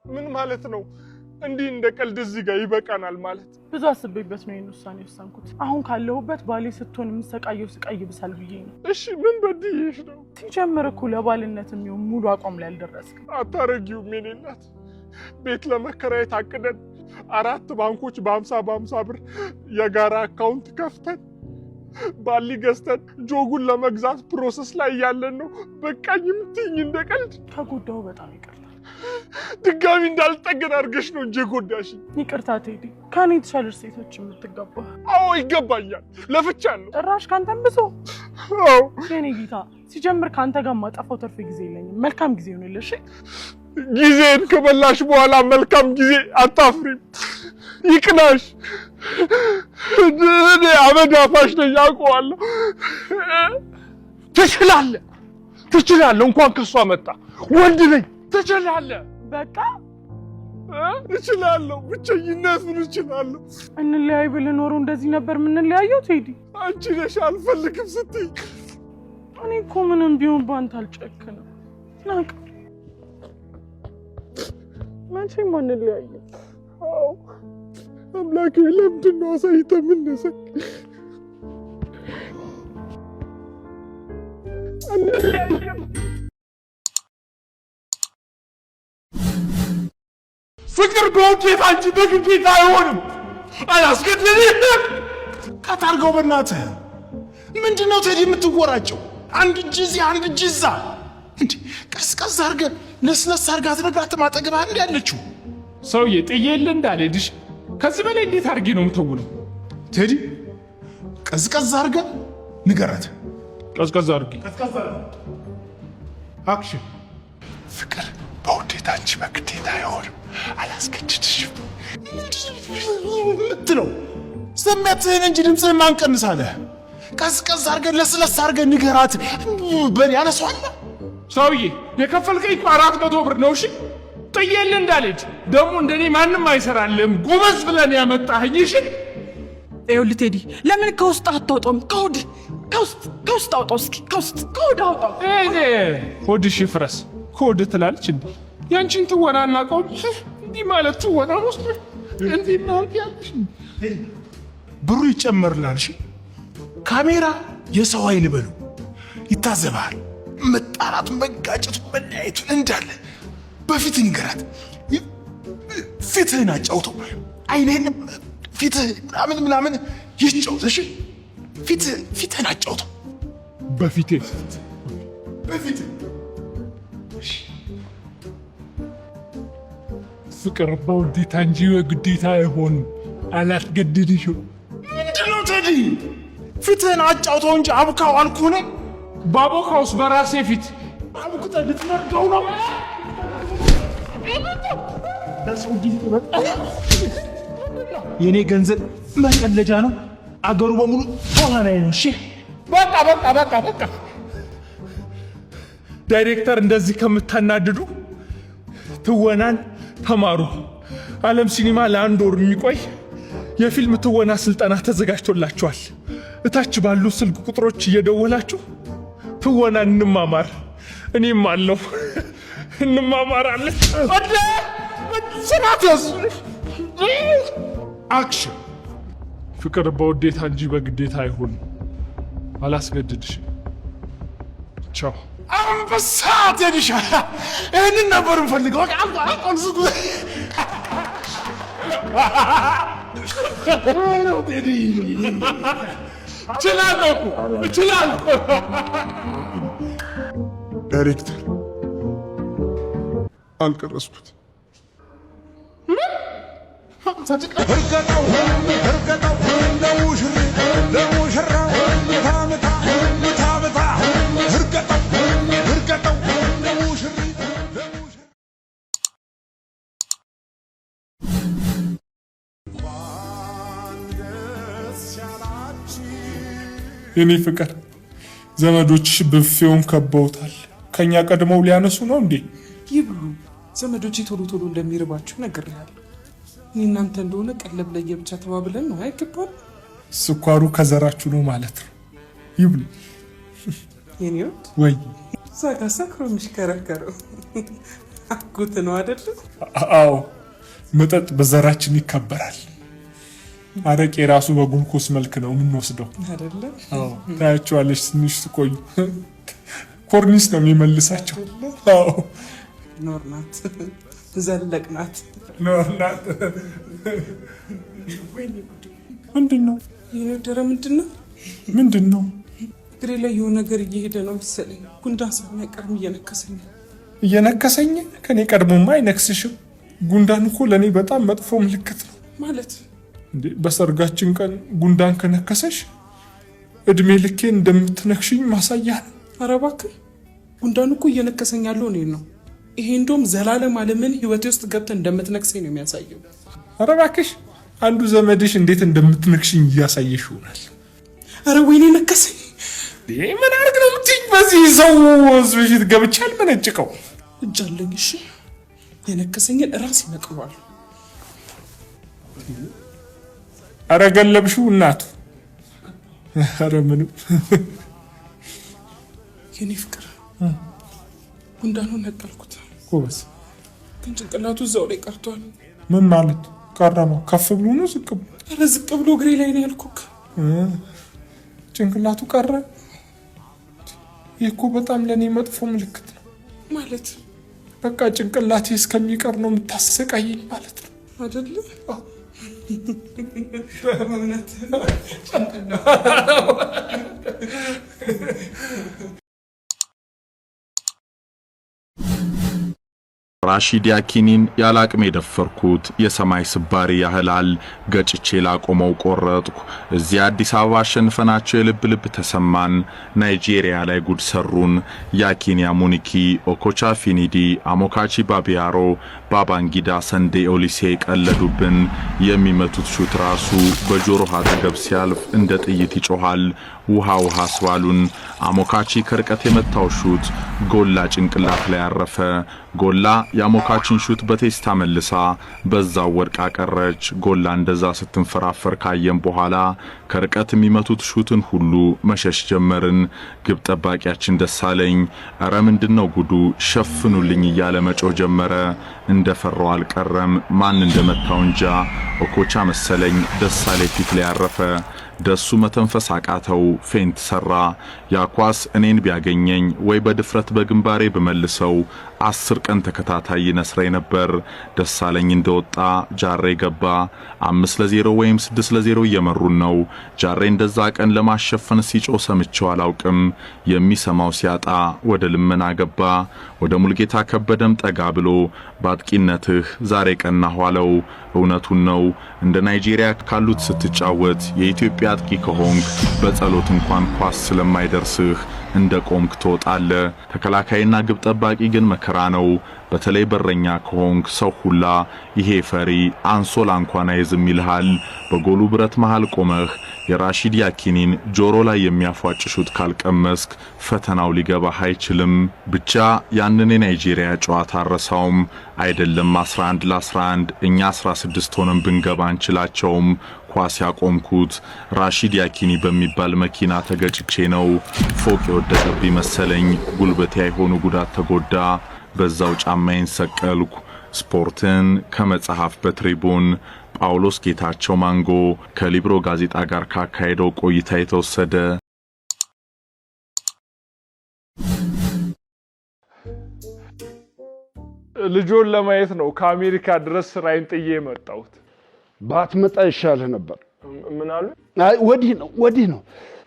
ምን ማለት ነው? እንዲህ እንደ ቀልድ እዚህ ጋር ይበቃናል ማለት? ብዙ አስቤበት ነው ይሄን ውሳኔ ወሰንኩት። አሁን ካለሁበት ባሌ ስትሆን የምሰቃየው ስቃይ ይብሳል ብዬ ነው። እሺ ምን በድዬሽ ነው? ሲጀምር እኮ ለባልነት የሚሆን ሙሉ አቋም ላይ አልደረስክም። አታረጊውም የኔ እናት። ቤት ለመከራየት አቅደን 4 ባንኮች በ50 ብር የጋራ አካውንት ከፍተን ባሊ ገዝተን ጆጉን ለመግዛት ፕሮሰስ ላይ ያለን ነው በቃኝ የምትይኝ እንደ ቀልድ? ከጎዳው በጣም ይቅርታ። ድጋሚ እንዳልጠገን አድርገሽ ነው እንጂ ጎዳሽ። ይቅርታ ቴዲ፣ ከኔ የተሻለሽ ሴቶች የምትገባ። አዎ ይገባኛል፣ ለፍቻለሁ። ጭራሽ ካንተም ብሶ። አዎ የኔ ጌታ፣ ሲጀምር ካንተ ጋር ማጠፋው ተርፍ ጊዜ የለኝም። መልካም ጊዜ ይሁንልሽ። ጊዜን ከበላሽ በኋላ መልካም ጊዜ አታፍሪም። ይቅናሽ። እኔ አመዳፋሽ ነኝ አውቀዋለሁ። ትችላለህ። እንኳን ከሷ መጣ ወንድ ነኝ። ትችላለህ። በቃ እችላለሁ። ብቸኝነቱን እችላለሁ። እንለያይ ብለህ ኖሮ እንደዚህ ነበር የምንለያየው ቴዲ። አንቺ ነሽ አልፈልግም ስትይ። እኔ እኮ ምንም ቢሆን ባንተ አልጨክንም። ናቅ መቼም አንለያይም። አዎ አምላኬ፣ ለምንድን ነው አሳይተህ የምነሳኝ? ፍቅር በውዴታ እንጂ በግዴታ አይሆንም። አላስገድልህም። ካታርገው በእናትህ ምንድነው ቴዲ የምትወራጨው? አንድ እጅ እዚህ አንድ እጅ እዛ። እንዴ ቀስቀስ አድርገህ ለስለስ አድርገህ አትነግራትም? አጠገብህ አንድ ያለችው ሰውዬ ጥዬልህ እንዳልሄድሽ ከዚህ በላይ እንዴት አድርጌ ነው የምተውለው? ቴዲ ቀዝቀዝ አድርገህ ንገራት። ቀዝቀዝ አድርጌ አክሽን። ፍቅር በውዴታ እንጂ በግዴታ አይሆንም። አላስገድድሽም ምትለው ስሜትህን እንጂ ድምፅህን ማንቀንሳለህ። ቀዝቀዝ አድርገህ ለስለስ አድርገህ ንገራት። በል ያነሷል። ሰውዬ የከፈልከኝ 400 ብር ነው። እሺ ጥዬልህ እንዳልሄድ ደግሞ እንደኔ ማንም አይሰራልህም። ጎበዝ ብለን ያመጣኸኝ። እሺ ይኸውልህ ቴዲ፣ ለምን ከውስጥ አታውጣውም? ከውስጥ አውጣው እስኪ። ከሆድ አውጣው። ሆድሽ ይፍረስ። ከሆድ ትላለች እንዴ? ያንቺን ትወና እናውቀውም። እንዲህ ማለት ትወና ውስጥ እንዲህ ነው ያልሽ። ብሩ ይጨመርላል። እሺ ካሜራ የሰው አይን በሉ ይታዘባል። መጣራቱ፣ መጋጨቱ፣ መለያየቱን እንዳለ በፊት ንገራት። ፊትህን አጫውተው። አይንህን፣ ፊትህ ምናምን ይጫውት። እሺ ፊትህን አጫውተው። በፊት ፍቅር በውዴታ እንጂ በግዴታ አይሆንም። አላስገድድሽም። ምንድነው ቴዲ? ፊትህን አጫውተው እንጂ አቡካው አልኩህ ነው። ባቦካውስ በራሴ ፊት አቡክተህ ልትመርገው ነው። የኔ ገንዘብ መቀለጃ ነው። አገሩ በሙሉ ሆናና ነው። እሺ በቃ ዳይሬክተር እንደዚህ ከምታናድዱ ትወናን ተማሩ። ዓለም ሲኒማ ለ1 ወር የሚቆይ የፊልም ትወና ስልጠና ተዘጋጅቶላችኋል። እታች ባሉ ስልክ ቁጥሮች እየደወላችሁ ትወናን እንማማር። እኔም አለሁ። እንማማራለን። አክሽን። ፍቅር በውዴታ እንጂ በግዴታ አይሆንም። አላስገድድሽም። ቻው። አንበሳ ቴዲሻ፣ ይህንን ነበር እንፈልገው። እችላለሁ። ዳይሬክተር አልቀረስኩት። የኔ ፍቅር ዘመዶችሽ ብፌውን ከበውታል። ከኛ ቀድመው ሊያነሱ ነው እንዴ? ይብሉ። ዘመዶቼ ቶሎ እንደሚርባችሁ ነግሬሃለሁ። እኔ እናንተ እንደሆነ ቀለብ ለየብቻ ተባብለን ነው አይገባል። ስኳሩ ከዘራችሁ ነው ማለት ነው። ይብሉ የኔ ወድ ወይ ዛጋ ሰክሮ የሚሽከረከረው አጎት ነው አይደል? አዎ መጠጥ በዘራችን ይከበራል። አረቄ ራሱ በጉልኮስ መልክ ነው የምንወስደው አይደለ? አዎ ታያቸዋለሽ። ትንሽ ትቆዩ ኮርኒስ ነው የሚመልሳቸው። አዎ ኖርናት ዘለቅናት ኖርናት። ምንድነው የነደረ? ምንድነው? እግሬ ላይ የሆነ ነገር እየሄደ ነው መሰለኝ። ጉንዳን ሳይሆን አይቀርም እየነከሰኝ። ከኔ ቀድሞማ አይነክስሽም። ጉንዳን እኮ ለኔ በጣም መጥፎ ምልክት ነው። ማለት እንዴ በሰርጋችን ቀን ጉንዳን ከነከሰሽ እድሜ ልኬ እንደምትነክሽኝ ማሳያ ነው። ኧረ እባክህ ጉንዳን እኮ እየነከሰኝ ያለው እኔን ነው። ይሄ እንደውም ዘላለም ዓለምን ህይወቴ ውስጥ ገብተህ እንደምትነክሰኝ ነው የሚያሳየው። ኧረ እባክሽ አንዱ ዘመድሽ እንዴት እንደምትነክሽኝ እያሳየሽ ይሆናል። ኧረ ወይኔ ነከሰኝ። ምን አድርግ ነው የምትይኝ? በዚህ ሰው በፊት ገብቼ አልመነጭቀው። እጅ አለኝ። እሺ የነከሰኝን ራስ ይነቅለዋል። ኧረ ገለብሽው እናቱ። ኧረ ምንም የኔ ፍቅር ጉንዳኑን ነቀልኩት። ጎበዝ። ግን ጭንቅላቱ እዛው ላይ ቀርቷል። ምን ማለት ቀረ ነው? ከፍ ብሎ ነው ዝቅ ብሎ? ኧረ ዝቅ ብሎ እግሬ ላይ ነው ያልኩክ። ጭንቅላቱ ቀረ? ይህ እኮ በጣም ለእኔ መጥፎ ምልክት ነው። ማለት በቃ ጭንቅላቴ እስከሚቀር ነው የምታሰቃየኝ ማለት ነው አይደለ? ራሺድ ያኪኒን ያላቅም የደፈርኩት የሰማይ ስባሪ ያህላል ገጭቼ ላቆመው ቆረጥኩ። እዚህ አዲስ አበባ አሸንፈናቸው የልብ ልብ ተሰማን። ናይጄሪያ ላይ ጉድ ሰሩን። ያኪኒ ሙኒኪ፣ ኦኮቻ ፊኒዲ፣ አሞካቺ ባቢያሮ፣ ባባንጊዳ ሰንዴ ኦሊሴ ቀለዱብን። የሚመቱት ሹት ራሱ በጆሮ አጠገብ ሲያልፍ እንደ ጥይት ይጮሃል። ውሃ አስባሉን። አሞካቺ ከርቀት የመታው ሹት ጎላ ጭንቅላት ላይ ያረፈ። ጎላ የአሞካቺን ሹት በቴስታ መልሳ በዛው ወድቃ ቀረች። ጎላ እንደዛ ስትንፈራፈር ካየን በኋላ ከርቀት የሚመቱት ሹትን ሁሉ መሸሽ ጀመርን። ግብ ጠባቂያችን ደሳለኝ ኧረ ምንድነው ጉዱ ሸፍኑልኝ እያለ መጮህ ጀመረ። እንደፈራው አልቀረም። ማን እንደመታው እንጃ። ኦኮቻ መሰለኝ ደሳለኝ ፊት ላይ ያረፈ። ደሱ መተንፈስ አቃተው። ፌንት ሰራ። ያኳስ እኔን ቢያገኘኝ ወይ በድፍረት በግንባሬ በመልሰው 10 ቀን ተከታታይ ይነስረኝ ነበር። ደሳለኝ እንደወጣ ጃሬ ገባ። 5-0 ወይም 6-0 እየመሩን ነው። ጃሬ እንደዛ ቀን ለማሸፈን ሲጮህ ሰምቼው አላውቅም። የሚሰማው ሲያጣ ወደ ልመና ገባ። ወደ ሙልጌታ ከበደም ጠጋ ብሎ ባጥቂነትህ ዛሬ ቀናህ አለው። እውነቱን ነው። እንደ ናይጄሪያ ካሉት ስትጫወት የኢትዮጵያ አጥቂ ከሆንክ በጸሎት እንኳን ኳስ ስለማይደርስህ እንደ ቆምክ ትወጣለህ። ተከላካይና ግብ ጠባቂ ግን መከራ ነው። በተለይ በረኛ ከሆንክ ሰው ሁላ ይሄ ፈሪ አንሶላ እንኳን አይዝም ይልሃል። በጎሉ ብረት መሃል ቆመህ የራሺድ ያኪኒን ጆሮ ላይ የሚያፏጭሹት ካልቀመስክ ፈተናው ሊገባህ አይችልም። ብቻ ያንን የናይጄሪያ ጨዋታ አረሳውም። አይደለም 11-11 እኛ 16 ሆነን ብንገባ አንችላቸውም። ኳስ ያቆምኩት ራሺድ ያኪኒ በሚባል መኪና ተገጭቼ ነው። ፎቅ የወደቀብኝ መሰለኝ። ጉልበቴ አይሆኑ ጉዳት ተጎዳ። በዛው ጫማዬን ሰቀልኩ። ስፖርትን ከመጽሐፍ በትሪቡን ጳውሎስ ጌታቸው ማንጎ ከሊብሮ ጋዜጣ ጋር ካካሄደው ቆይታ የተወሰደ። ልጆን ለማየት ነው ከአሜሪካ ድረስ ስራዬን ጥዬ መጣሁት። ባትመጣ ይሻልህ ነበር። ምን አሉ? አይ ወዲህ ነው።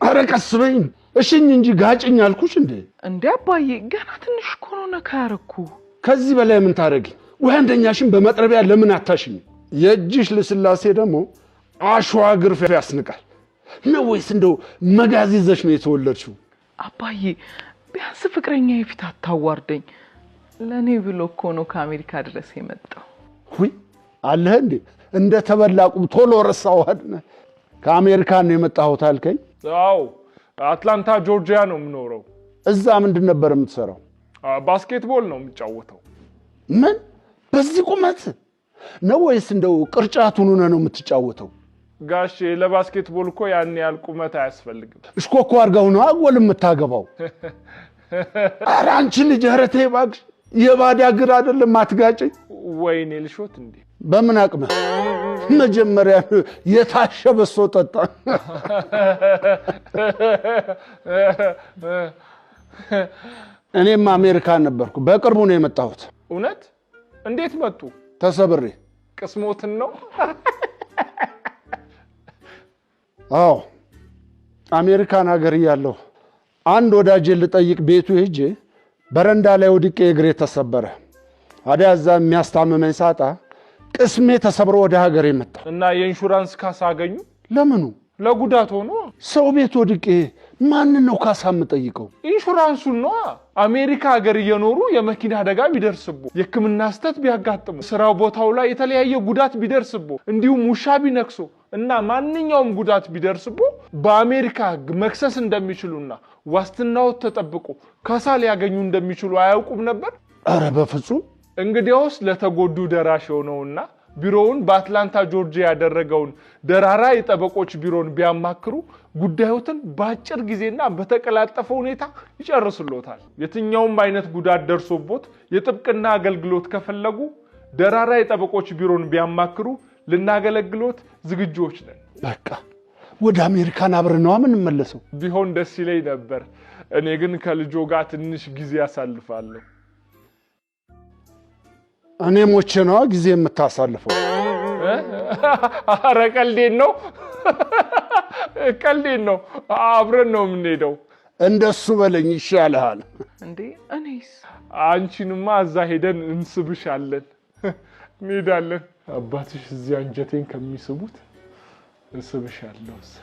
ኧረ ቀስ በይ እሽኝ እንጂ ጋጭኝ አልኩሽ እንዴ። እንዴ አባዬ ገና ትንሽ እኮ ነው ነካ ያረኩ። ከዚህ በላይ ምን ታረጊ? ወይ አንደኛሽን በመጥረቢያ ለምን አታሽኝ? የእጅሽ ልስላሴ ደግሞ አሸዋ ግርፍ ያስንቃል። ነው ወይስ እንደው መጋዝ ይዘሽ ነው የተወለድሽው? አባዬ ቢያንስ ፍቅረኛ የፊት አታዋርደኝ። ለኔ ብሎ እኮ ነው ከአሜሪካ ድረስ የመጣው። ሁይ አለህ እንዴ እንደ ተበላቁም ቶሎ ረሳው አይደል? ከአሜሪካ ነው የመጣሁት አልከኝ? አዎ አትላንታ ጆርጂያ ነው የምኖረው። እዛ ምንድን ነበር የምትሰራው? ባስኬትቦል ነው የምጫወተው። ምን በዚህ ቁመት ነው ወይስ እንደው ቅርጫቱን ሆነ ነው የምትጫወተው? ጋሼ ለባስኬትቦል እኮ ያን ያህል ቁመት አያስፈልግም። እሽኮኮ አርጋው ነው አጎል የምታገባው። ኧረ አንቺ ልጅ ኧረ ተይ እባክሽ። የባዳ ግር አይደለም አትጋጨኝ። ወይኔ ልሾት እንዴ! በምን አቅመ መጀመሪያ የታሸ በሶ ጠጣ። እኔም አሜሪካን ነበርኩ። በቅርቡ ነው የመጣሁት። እውነት? እንዴት መጡ? ተሰብሬ። ቅስሞትን ነው? አዎ አሜሪካን ሀገር እያለሁ አንድ ወዳጄን ልጠይቅ ቤቱ ሄጄ በረንዳ ላይ ወድቄ እግሬ ተሰበረ። አዲያ እዛ የሚያስታምመኝ ሳጣ ቅስሜ ተሰብሮ ወደ ሀገር መጣ። እና የኢንሹራንስ ካሳ አገኙ? ለምኑ? ለጉዳት ሆኖ። ሰው ቤት ወድቄ ማንን ነው ካሳ የምጠይቀው? ኢንሹራንሱን ነው። አሜሪካ ሀገር እየኖሩ የመኪና አደጋ ቢደርስቦ፣ የሕክምና ስህተት ቢያጋጥሙ፣ ስራው ቦታው ላይ የተለያየ ጉዳት ቢደርስቦ፣ እንዲሁም ውሻ ቢነክሶ እና ማንኛውም ጉዳት ቢደርስቦ በአሜሪካ ሕግ መክሰስ እንደሚችሉና ዋስትናው ተጠብቆ ካሳ ሊያገኙ እንደሚችሉ አያውቁም ነበር? አረ በፍጹም። እንግዲያውስ ለተጎዱ ደራሽ የሆነውና ቢሮውን በአትላንታ ጆርጂያ ያደረገውን ደራራ የጠበቆች ቢሮን ቢያማክሩ ጉዳዮትን በአጭር ጊዜና በተቀላጠፈ ሁኔታ ይጨርስሎታል። የትኛውም አይነት ጉዳት ደርሶቦት የጥብቅና አገልግሎት ከፈለጉ ደራራ የጠበቆች ቢሮን ቢያማክሩ ልናገለግሎት ዝግጁዎች ነን። በቃ ወደ አሜሪካን አብረን ነው የምንመለሰው። ቢሆን ደስ ይለኝ ነበር። እኔ ግን ከልጆ ጋር ትንሽ ጊዜ አሳልፋለሁ። እኔ ሞቼ ነው ጊዜ የምታሳልፈው። አረ ቀልዴን ነው፣ ቀልዴን ነው። አብረን ነው የምንሄደው። እንደሱ በለኝ ይሻልሃል። እንዴ እኔስ? አንቺንማ እዛ ሄደን እንስብሻለን፣ እንሄዳለን። አባትሽ እዚህ አንጀቴን ከሚስቡት እንስብሻለሁ እዛ።